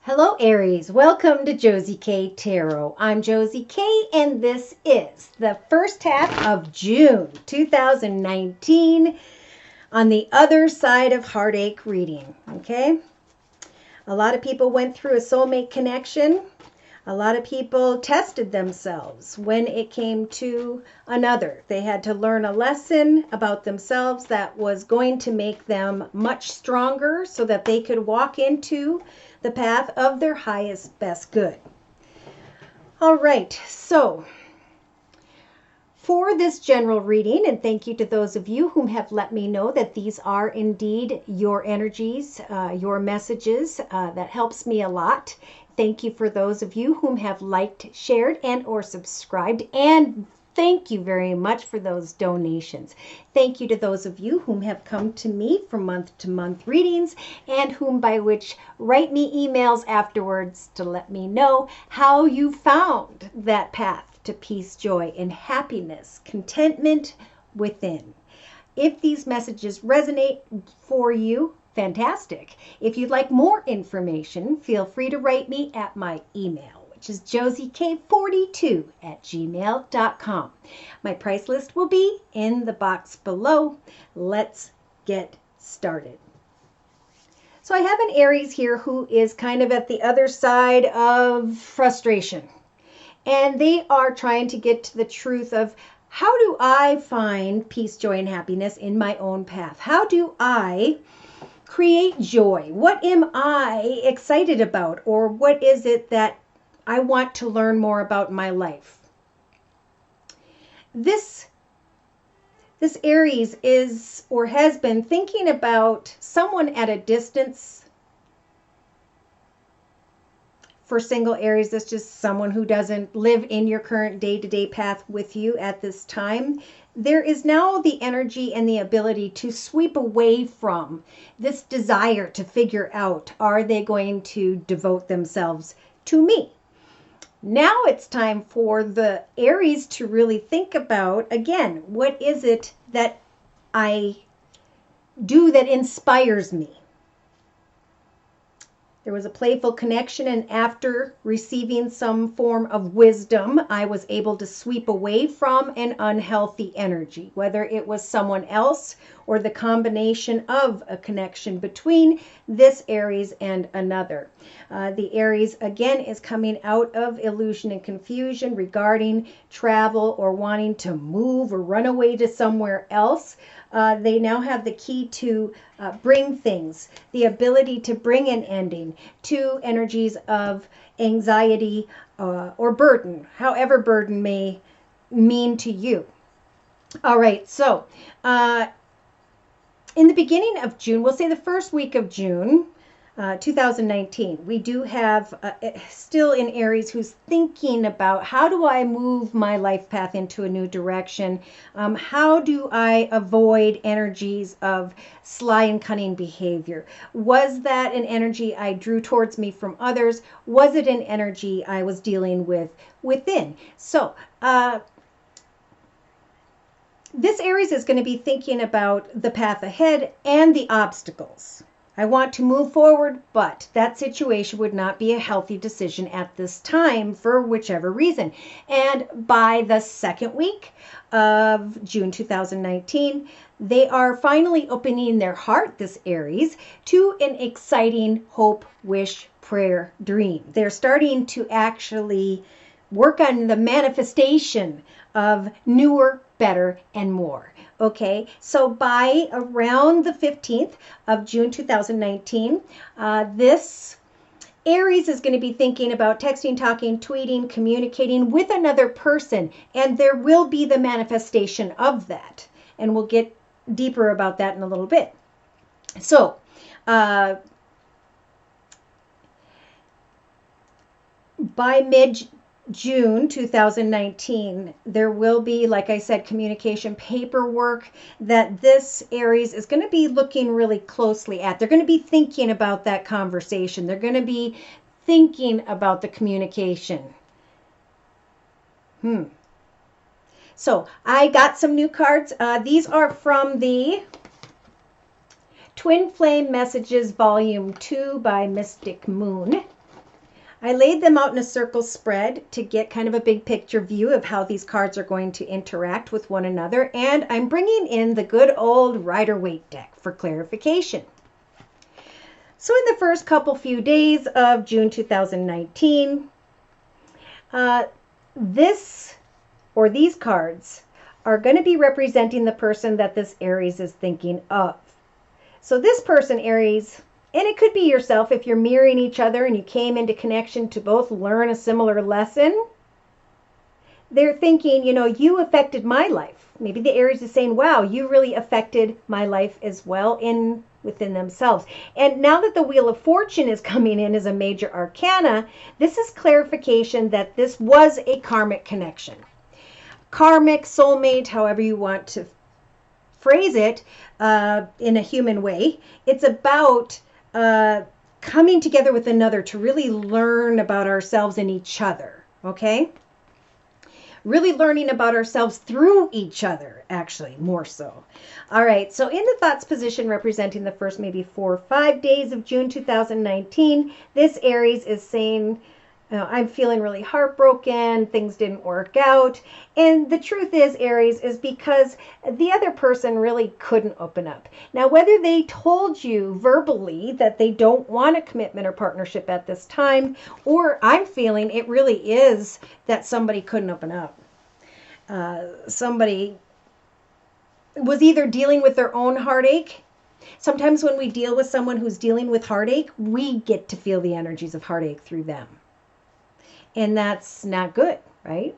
Hello Aries, welcome to Josie K Tarot. I'm Josie K and this is the first half of June 2019 on the other side of heartache reading, okay? A lot of people went through a soulmate connection. A lot of people tested themselves when it came to another. They had to learn a lesson about themselves that was going to make them much stronger so that they could walk into the path of their highest, best good. All right, so for this general reading, and thank you to those of you whom have let me know that these are indeed your energies, your messages. That helps me a lot. Thank you for those of you whom have liked, shared, and or subscribed. And thank you very much for those donations. Thank you to those of you whom have come to me for month-to-month readings and whom by which write me emails afterwards to let me know how you found that path to peace, joy, and happiness, contentment within. If these messages resonate for you, fantastic. If you'd like more information, feel free to write me at my email, which is josiek42@gmail.com. My price list will be in the box below. Let's get started. So I have an Aries here who is kind of at the other side of frustration. And they are trying to get to the truth of, how do I find peace, joy, and happiness in my own path? How do I create joy? What am I excited about? Or what is it that I want to learn more about in my life? This Aries is or has been thinking about someone at a distance. For single Aries, that's just someone who doesn't live in your current day-to-day path with you at this time. There is now the energy and the ability to sweep away from this desire to figure out, are they going to devote themselves to me? Now it's time for the Aries to really think about, again, what is it that I do that inspires me? There was a playful connection, and after receiving some form of wisdom, I was able to sweep away from an unhealthy energy, whether it was someone else or the combination of a connection between this Aries and another. The Aries, again, is coming out of illusion and confusion regarding travel or wanting to move or run away to somewhere else. They now have the key to bring things, the ability to bring an ending to energies of anxiety or burden, however burden may mean to you. All right, so in the beginning of June, we'll say the first week of June, 2019, we do have still in Aries who's thinking about, how do I move my life path into a new direction? How do I avoid energies of sly and cunning behavior? Was that an energy I drew towards me from others? Was it an energy I was dealing with within? So this Aries is going to be thinking about the path ahead and the obstacles. I want to move forward, but that situation would not be a healthy decision at this time for whichever reason. And by the second week of June 2019, they are finally opening their heart, this Aries, to an exciting hope, wish, prayer, dream. They're starting to actually work on the manifestation of newer, better, and more. Okay, so by around the 15th of June 2019, this Aries is going to be thinking about texting, talking, tweeting, communicating with another person, and there will be the manifestation of that. And we'll get deeper about that in a little bit. So, by mid-June 2019, there will be, like I said, communication paperwork that this Aries is going to be looking really closely at. They're going to be thinking about that conversation. They're going to be thinking about the communication. So I got some new cards. These are from the Twin Flame Messages Volume 2 by Mystic Moon. I laid them out in a circle spread to get kind of a big picture view of how these cards are going to interact with one another. And I'm bringing in the good old Rider-Waite deck for clarification. So in the first few days of June 2019, these cards are going to be representing the person that this Aries is thinking of. So this person, Aries, and it could be yourself if you're mirroring each other and you came into connection to both learn a similar lesson. They're thinking, you affected my life. Maybe the Aries is saying, wow, you really affected my life as well within themselves. And now that the Wheel of Fortune is coming in as a major arcana, this is clarification that this was a karmic connection. Karmic, soulmate, however you want to phrase it in a human way. It's about coming together with another to really learn about ourselves and each other, okay? Really learning about ourselves through each other, actually, more so. All right, so in the thoughts position representing the first maybe 4 or 5 days of June 2019, this Aries is saying, I'm feeling really heartbroken, things didn't work out. And the truth is, Aries, is because the other person really couldn't open up. Now, whether they told you verbally that they don't want a commitment or partnership at this time, or I'm feeling it really is that somebody couldn't open up. Somebody was either dealing with their own heartache. Sometimes when we deal with someone who's dealing with heartache, we get to feel the energies of heartache through them. And that's not good, right?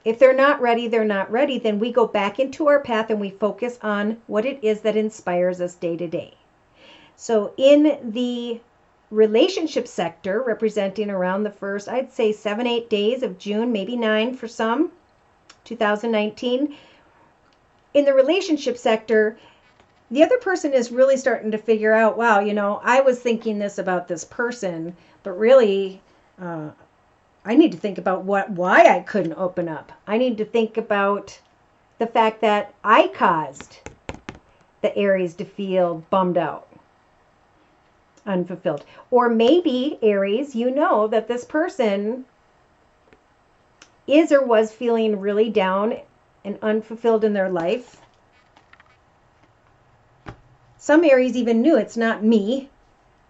If they're not ready, they're not ready. Then we go back into our path and we focus on what it is that inspires us day to day. So in the relationship sector, representing around the first, I'd say 7, 8 days of June, maybe 9 for some, 2019. In the relationship sector, the other person is really starting to figure out, wow, I was thinking this about this person, but really, I need to think about why I couldn't open up. I need to think about the fact that I caused the Aries to feel bummed out, unfulfilled. Or maybe, Aries, that this person is or was feeling really down and unfulfilled in their life. Some Aries even knew it's not me.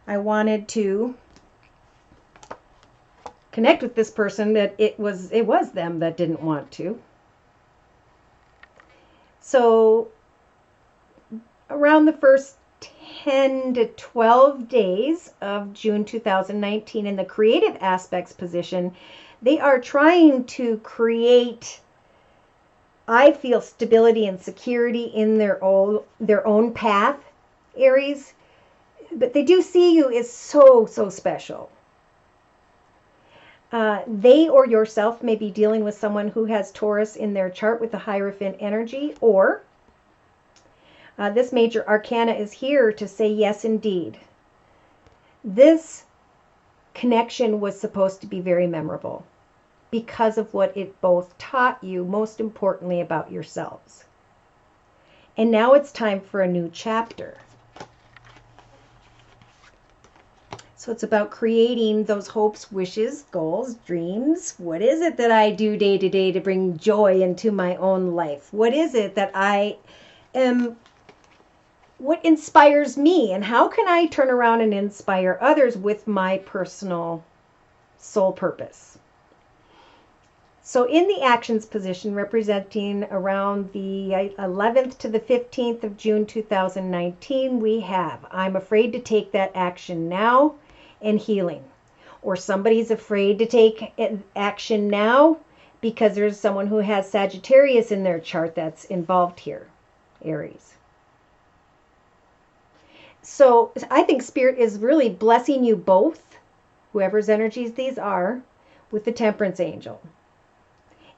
I wanted to connect with this person, that it was them that didn't want to. So around the first 10 to 12 days of June 2019 in the creative aspects position, they are trying to create, I feel, stability and security in their own path, Aries. But they do see you as so, so special. They or yourself may be dealing with someone who has Taurus in their chart with the Hierophant energy, or this major arcana is here to say yes, indeed. This connection was supposed to be very memorable because of what it both taught you, most importantly, about yourselves. And now it's time for a new chapter. So it's about creating those hopes, wishes, goals, dreams. What is it that I do day to day to bring joy into my own life? What is it that I am, what inspires me? And how can I turn around and inspire others with my personal soul purpose? So in the actions position, representing around the 11th to the 15th of June 2019, we have, I'm afraid to take that action now, and healing. Or somebody's afraid to take action now because there's someone who has Sagittarius in their chart that's involved here, Aries. So I think Spirit is really blessing you both, whoever's energies these are, with the Temperance Angel.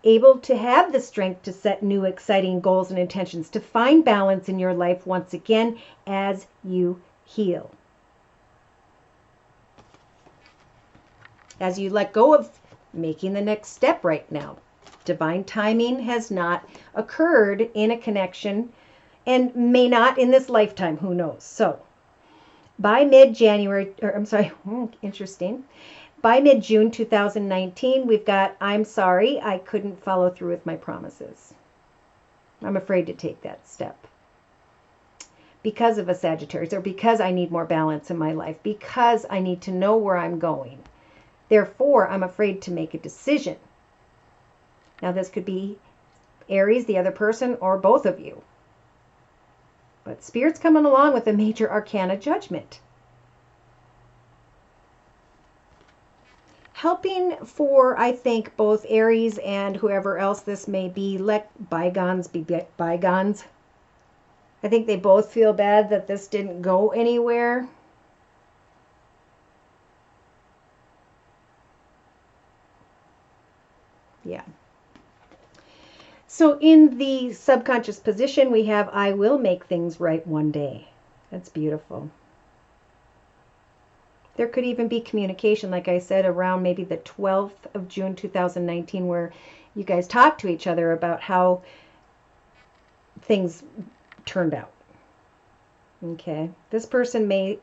Able to have the strength to set new exciting goals and intentions, to find balance in your life once again as you heal. As you let go of making the next step right now. Divine timing has not occurred in a connection and may not in this lifetime, who knows. So by mid-January, interesting. by mid-June 2019, we've got, I'm sorry, I couldn't follow through with my promises. I'm afraid to take that step because of a Sagittarius, or because I need more balance in my life, because I need to know where I'm going. Therefore, I'm afraid to make a decision. Now, this could be Aries, the other person, or both of you. But Spirit's coming along with a major arcana judgment. Helping for, I think, both Aries and whoever else this may be, let bygones be bygones. I think they both feel bad that this didn't go anywhere. Yeah. So in the subconscious position, we have, I will make things right one day. That's beautiful. There could even be communication, like I said, around maybe the 12th of June 2019, where you guys talk to each other about how things turned out. Okay. This person may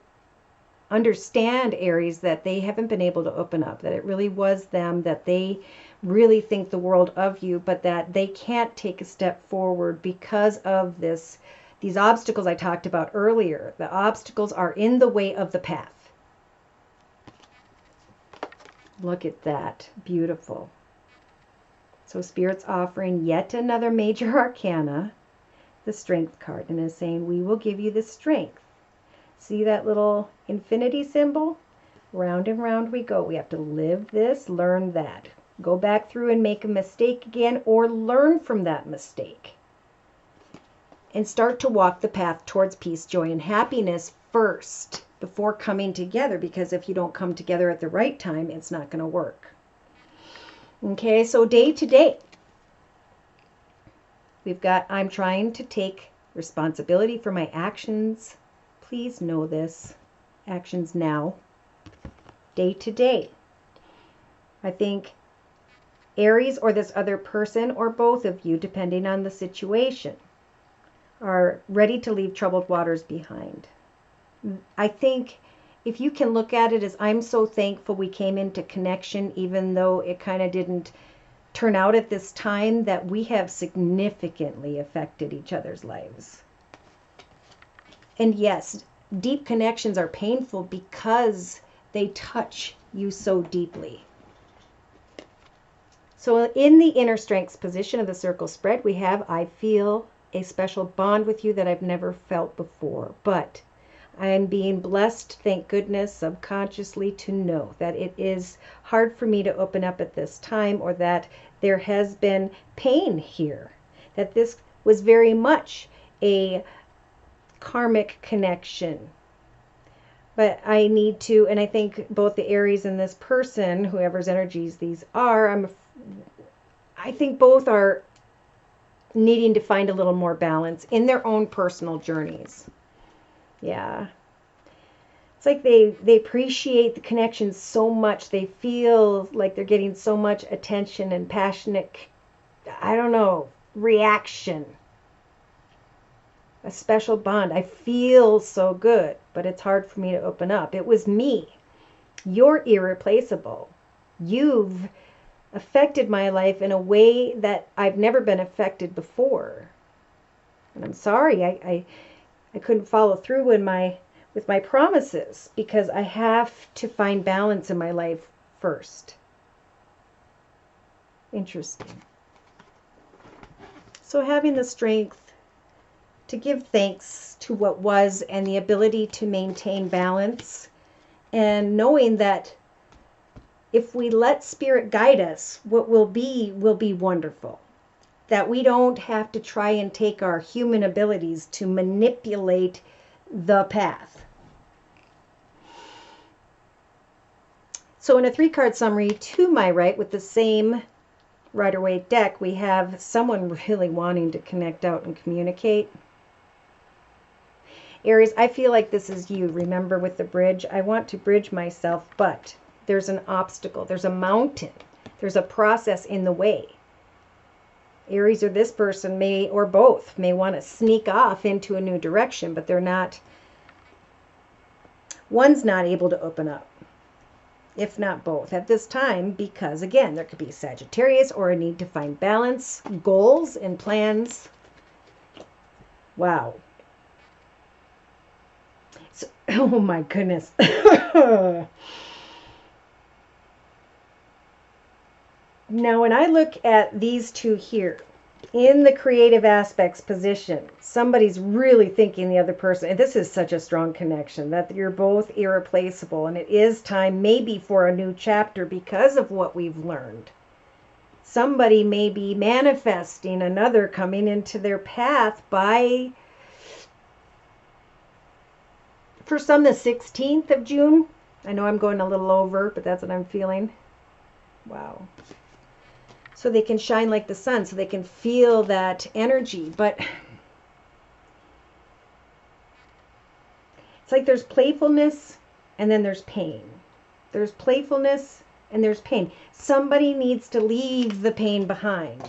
understand, Aries, that they haven't been able to open up, that it really was them, that they really think the world of you, but that they can't take a step forward because of these obstacles I talked about earlier. The obstacles are in the way of the path. Look at that. Beautiful. So Spirit's offering yet another major arcana, the Strength card, and is saying, we will give you the strength. See that little infinity symbol? Round and round we go. We have to live this, learn that. Go back through and make a mistake again, or learn from that mistake. And start to walk the path towards peace, joy, and happiness first before coming together, because if you don't come together at the right time, it's not going to work. Okay, so day to day, we've got, I'm trying to take responsibility for my actions. Please know this. Actions now. Day to day. I think Aries or this other person, or both of you, depending on the situation, are ready to leave troubled waters behind. I think if you can look at it as, I'm so thankful we came into connection, even though it kind of didn't turn out at this time, that we have significantly affected each other's lives. And yes, deep connections are painful because they touch you so deeply. So in the inner strengths position of the circle spread, we have, I feel a special bond with you that I've never felt before, but I am being blessed, thank goodness, subconsciously, to know that it is hard for me to open up at this time, or that there has been pain here, that this was very much a karmic connection. But I need to, and I think both the Aries and this person, whoever's energies these are, I think both are needing to find a little more balance in their own personal journeys. Yeah. It's like they appreciate the connection so much. They feel like they're getting so much attention and passionate, I don't know, reaction. A special bond. I feel so good, but it's hard for me to open up. It was me. You're irreplaceable. You've affected my life in a way that I've never been affected before. And I'm sorry, I couldn't follow through with my promises, because I have to find balance in my life first. Interesting. So having the strength to give thanks to what was, and the ability to maintain balance, and knowing that if we let Spirit guide us, what will be wonderful. That we don't have to try and take our human abilities to manipulate the path. So in a 3-card summary to my right, with the same Rider-Waite deck, we have someone really wanting to connect out and communicate. Aries, I feel like this is you. Remember with the bridge? I want to bridge myself, but there's an obstacle. There's a mountain. There's a process in the way. Aries or this person may, or both, may want to sneak off into a new direction, but they're not, one's not able to open up. if not both at this time, because again, there could be Sagittarius or a need to find balance, goals and plans. Wow. So, oh my goodness. Now, when I look at these two here, in the creative aspects position, somebody's really thinking the other person, and this is such a strong connection, that you're both irreplaceable, and it is time maybe for a new chapter because of what we've learned. Somebody may be manifesting another coming into their path by, for some, the 16th of June. I know I'm going a little over, but that's what I'm feeling. Wow. So they can shine like the sun, so they can feel that energy. But it's like there's playfulness and then there's pain. There's playfulness and there's pain. Somebody needs to leave the pain behind.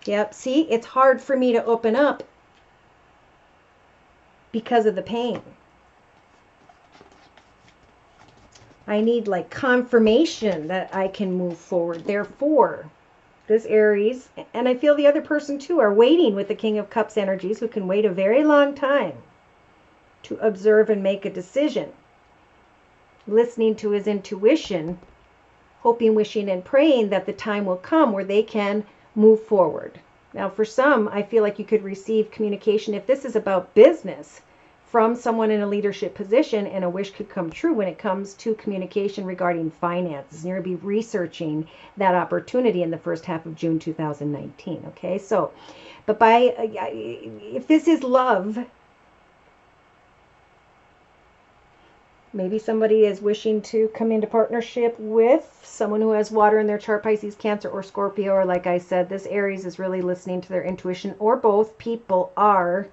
Yep, see, it's hard for me to open up because of the pain. I need like confirmation that I can move forward. Therefore, this Aries, and I feel the other person too, are waiting with the King of Cups energies, who can wait a very long time to observe and make a decision. Listening to his intuition, hoping, wishing, and praying that the time will come where they can move forward. Now, for some, I feel like you could receive communication, if this is about business, from someone in a leadership position, and a wish could come true when it comes to communication regarding finances. And you're going to be researching that opportunity in the first half of June 2019. Okay, so, but if this is love, maybe somebody is wishing to come into partnership with someone who has water in their chart, Pisces, Cancer, or Scorpio, or like I said, this Aries is really listening to their intuition, or both people are,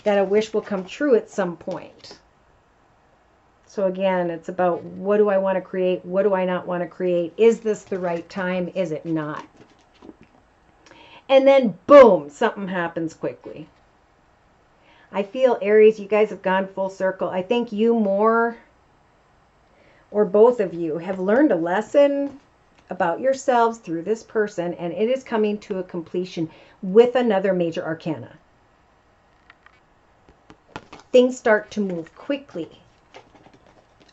that a wish will come true at some point. So again, it's about, what do I want to create? What do I not want to create? Is this the right time? Is it not? And then boom, something happens quickly. I feel, Aries, you guys have gone full circle. I think you more, or both of you, have learned a lesson about yourselves through this person, and it is coming to a completion with another major arcana. Things start to move quickly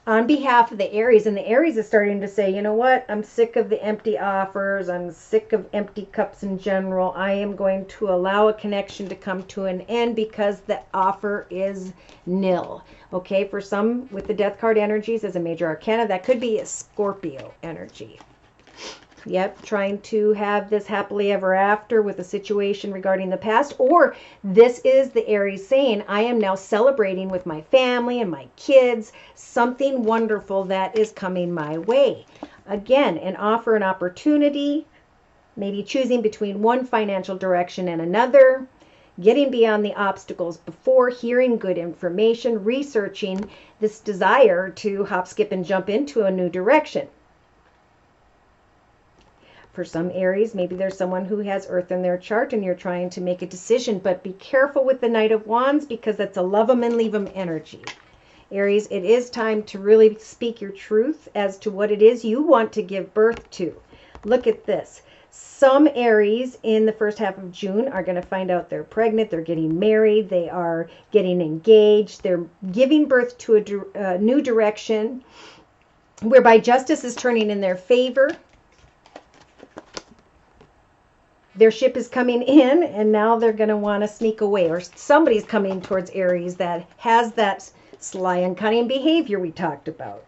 on behalf of the Aries, and the Aries is starting to say, you know what, I'm sick of the empty offers, I'm sick of empty cups in general. I am going to allow a connection to come to an end because the offer is nil. Okay, for some with the Death card energies as a major arcana, that could be a Scorpio energy. Yep, trying to have this happily ever after with a situation regarding the past. Or this is the Aries saying, I am now celebrating with my family and my kids something wonderful that is coming my way. Again, an offer, an opportunity, maybe choosing between one financial direction and another, getting beyond the obstacles before, hearing good information, researching this desire to hop, skip, and jump into a new direction. For some Aries, maybe there's someone who has Earth in their chart and you're trying to make a decision, but be careful with the Knight of Wands because that's a love them and leave them energy. Aries, it is time to really speak your truth as to what it is you want to give birth to. Look at this. Some Aries in the first half of June are going to find out they're pregnant, they're getting married, they are getting engaged, they're giving birth to a new direction whereby justice is turning in their favor. Their ship is coming in, and now they're going to want to sneak away. Or somebody's coming towards Aries that has that sly and cunning behavior we talked about.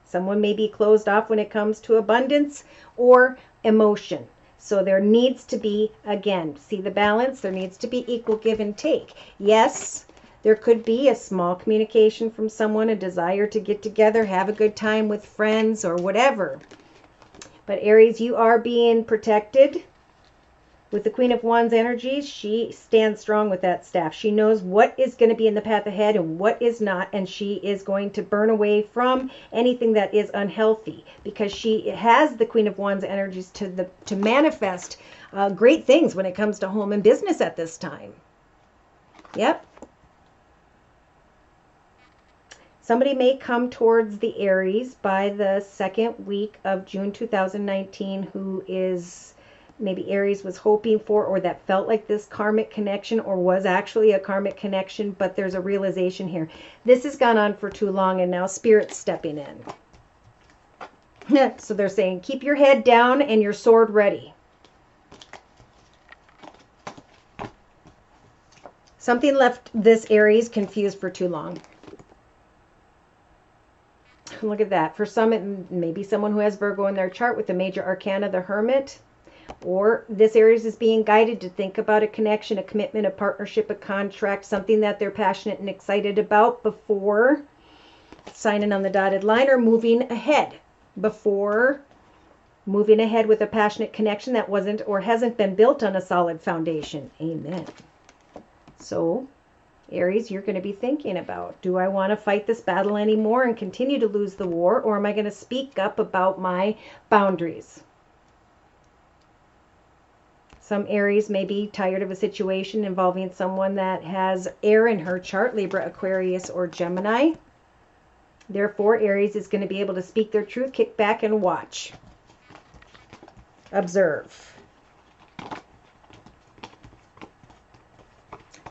Someone may be closed off when it comes to abundance or emotion. So there needs to be, again, see the balance? There needs to be equal give and take. Yes, there could be a small communication from someone, a desire to get together, have a good time with friends or whatever. But Aries, you are being protected with the Queen of Wands energies. She stands strong with that staff. She knows what is going to be in the path ahead and what is not, and she is going to burn away from anything that is unhealthy because she has the Queen of Wands energies to manifest great things when it comes to home and business at this time. Yep. Somebody may come towards the Aries by the second week of June 2019 who is maybe Aries was hoping for, or that felt like this karmic connection, or was actually a karmic connection, but there's a realization here. This has gone on for too long, and now Spirit's stepping in. So they're saying, keep your head down and your sword ready. Something left this Aries confused for too long. Look at that. For some, it may be someone who has Virgo in their chart with the major arcana, the Hermit. Or this Aries is being guided to think about a connection, a commitment, a partnership, a contract, something that they're passionate and excited about before signing on the dotted line or moving ahead. Before moving ahead with a passionate connection that wasn't or hasn't been built on a solid foundation. Amen. So, Aries, you're going to be thinking about, do I want to fight this battle anymore and continue to lose the war, or am I going to speak up about my boundaries? Some Aries may be tired of a situation involving someone that has air in her chart, Libra, Aquarius, or Gemini. Therefore, Aries is going to be able to speak their truth, kick back and watch. Observe.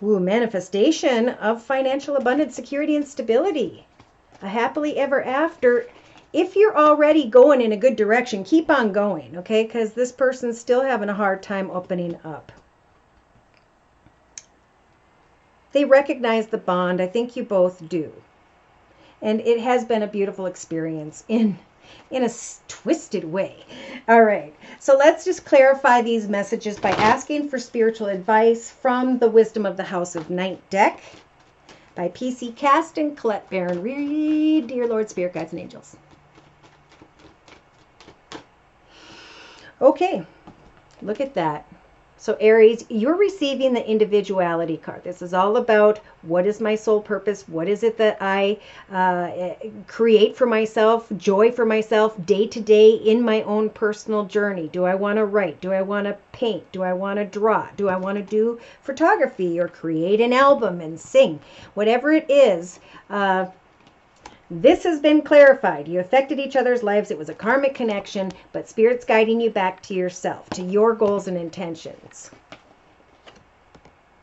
Ooh, manifestation of financial abundance, security, and stability. A happily ever after. If you're already going in a good direction, keep on going, okay? Because this person's still having a hard time opening up. They recognize the bond. I think you both do. And it has been a beautiful experience in a twisted way. All right, so let's just clarify these messages by asking for spiritual advice from the Wisdom of the House of Night deck by PC Cast and Colette Barron Reed. Dear Lord, Spirit Guides, and Angels. Okay, look at that. So Aries, you're receiving the individuality card. This is all about what is my soul purpose? What is it that I create for myself, joy for myself, day to day in my own personal journey? Do I want to write? Do I want to paint? Do I want to draw? Do I want to do photography or create an album and sing? Whatever it is, this has been clarified. You affected each other's lives. It was a karmic connection, but Spirit's guiding you back to yourself, to your goals and intentions.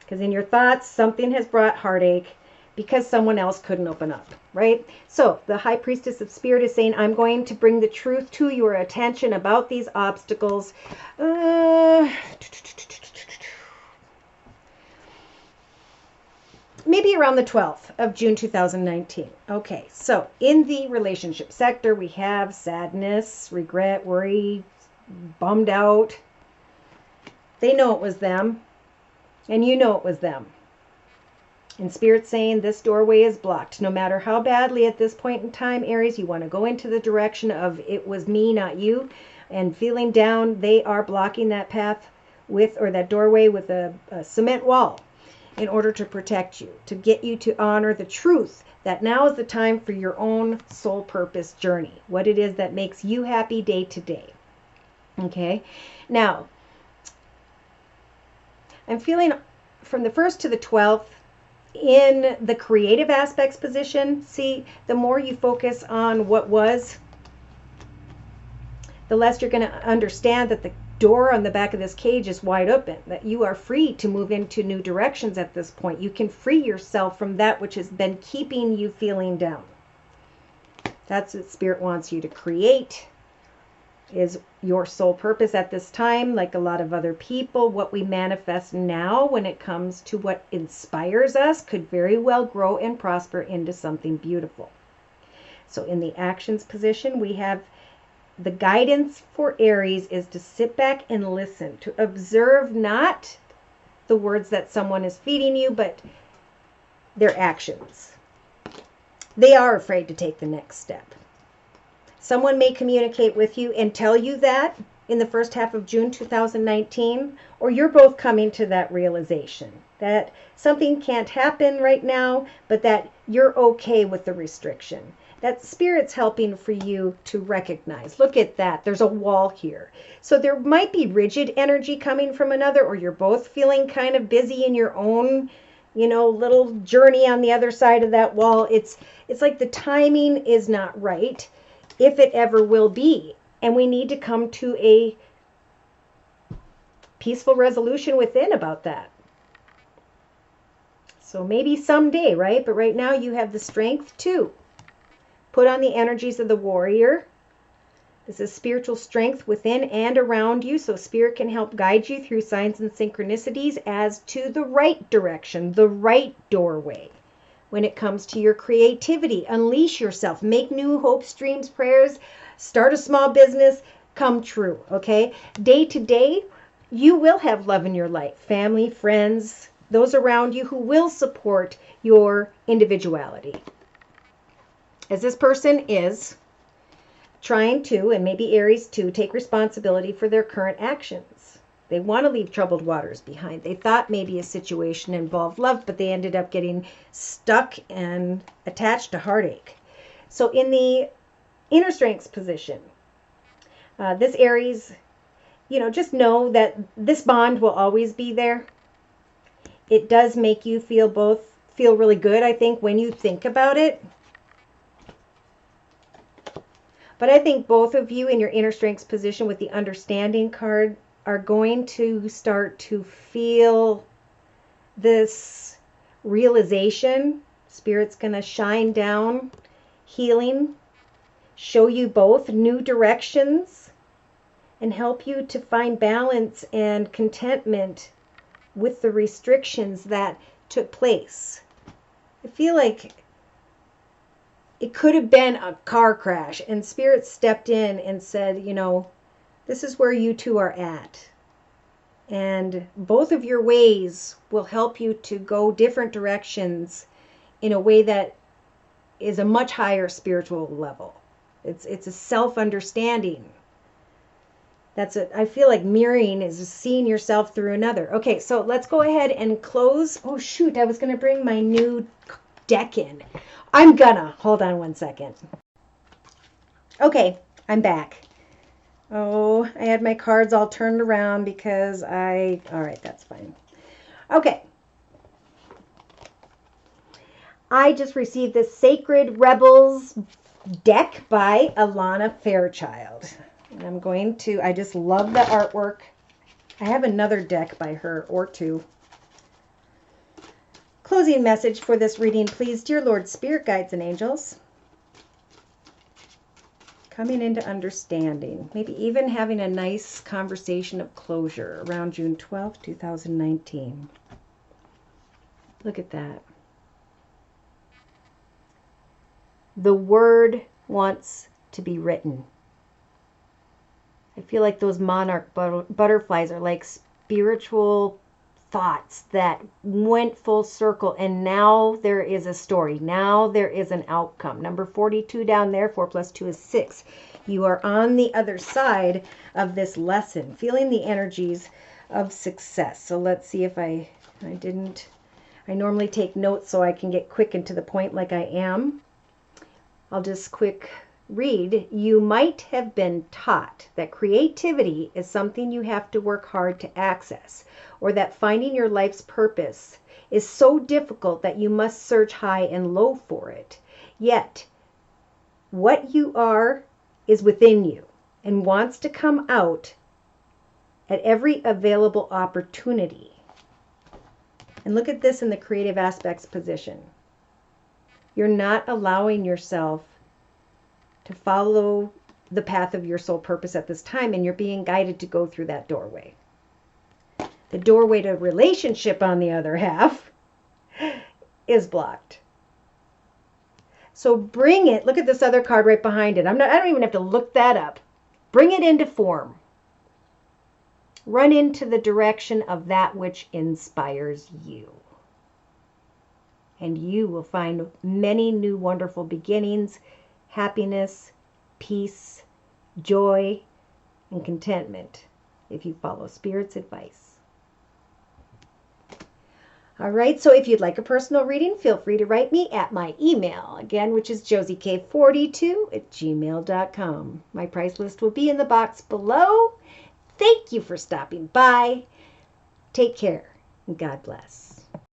Because in your thoughts, something has brought heartache because someone else couldn't open up, right? So the High Priestess of Spirit is saying, I'm going to bring the truth to your attention about these obstacles. Maybe around the 12th of June 2019. Okay, so in the relationship sector, we have sadness, regret, worry, bummed out. They know it was them, and you know it was them. And Spirit's saying this doorway is blocked. No matter how badly at this point in time, Aries, you want to go into the direction of it was me, not you, and feeling down, they are blocking that path with, or that doorway with a cement wall, in order to protect you, to get you to honor the truth that now is the time for your own soul purpose journey, what it is that makes you happy day to day. Okay, now I'm feeling from the 1st to the 12th in the creative aspects position. See, the more you focus on what was, the less you're going to understand that the door on the back of this cage is wide open, that you are free to move into new directions at this point. You can free yourself from that which has been keeping you feeling down. That's what Spirit wants you to create, is your soul purpose at this time. Like a lot of other people, what we manifest now when it comes to what inspires us could very well grow and prosper into something beautiful. So in the actions position, we have the guidance for Aries is to sit back and listen, to observe not the words that someone is feeding you, but their actions. They are afraid to take the next step. Someone may communicate with you and tell you that in the first half of June 2019, or you're both coming to that realization that something can't happen right now, but that you're okay with the restriction. That Spirit's helping for you to recognize. Look at that. There's a wall here. So there might be rigid energy coming from another, or you're both feeling kind of busy in your own little journey on the other side of that wall. It's like the timing is not right, if it ever will be. And we need to come to a peaceful resolution within about that. So maybe someday, right? But right now you have the strength to put on the energies of the warrior. This is spiritual strength within and around you, so Spirit can help guide you through signs and synchronicities as to the right direction, the right doorway. When it comes to your creativity, unleash yourself, make new hopes, dreams, prayers, start a small business, come true, okay? Day to day, you will have love in your life, family, friends, those around you who will support your individuality. As this person is trying to, and maybe Aries too, take responsibility for their current actions. They want to leave troubled waters behind. They thought maybe a situation involved love, but they ended up getting stuck and attached to heartache. So in the inner strengths position, this Aries, just know that this bond will always be there. It does make you feel really good, I think, when you think about it. But I think both of you in your inner strengths position with the understanding card are going to start to feel this realization. Spirit's going to shine down, healing, show you both new directions, and help you to find balance and contentment with the restrictions that took place. I feel like it could have been a car crash, and Spirit stepped in and said, this is where you two are at. And both of your ways will help you to go different directions in a way that is a much higher spiritual level. It's a self-understanding. I feel like mirroring is seeing yourself through another. Okay, so let's go ahead and close. Oh, shoot, I was going to bring my new deck in. Hold on one second. Okay, I'm back. Oh, I had my cards all turned around because all right, that's fine. Okay. I just received this Sacred Rebels deck by Alana Fairchild. And I just love the artwork. I have another deck by her, or two. Closing message for this reading, please, dear Lord, Spirit, guides, and angels. Coming into understanding, maybe even having a nice conversation of closure around June 12th, 2019. Look at that. The word wants to be written. I feel like those monarch butterflies are like spiritual thoughts that went full circle, and now there is a story. Now there is an outcome. Number 42 down there, 4 plus 2 is 6. You are on the other side of this lesson, feeling the energies of success. So let's see if I normally take notes so I can get quick and to the point like I am. I'll just quick read. You might have been taught that creativity is something you have to work hard to access, or that finding your life's purpose is so difficult that you must search high and low for it. Yet, what you are is within you and wants to come out at every available opportunity. And look at this in the creative aspects position. You're not allowing yourself to follow the path of your soul purpose at this time, and you're being guided to go through that doorway. The doorway to relationship, on the other half, is blocked. So bring it. Look at this other card right behind it. I don't even have to look that up. Bring it into form. Run into the direction of that which inspires you. And you will find many new wonderful beginnings, happiness, peace, joy, and contentment if you follow Spirit's advice. All right, so if you'd like a personal reading, feel free to write me at my email, again, which is josiek42@gmail.com. My price list will be in the box below. Thank you for stopping by. Take care, and God bless.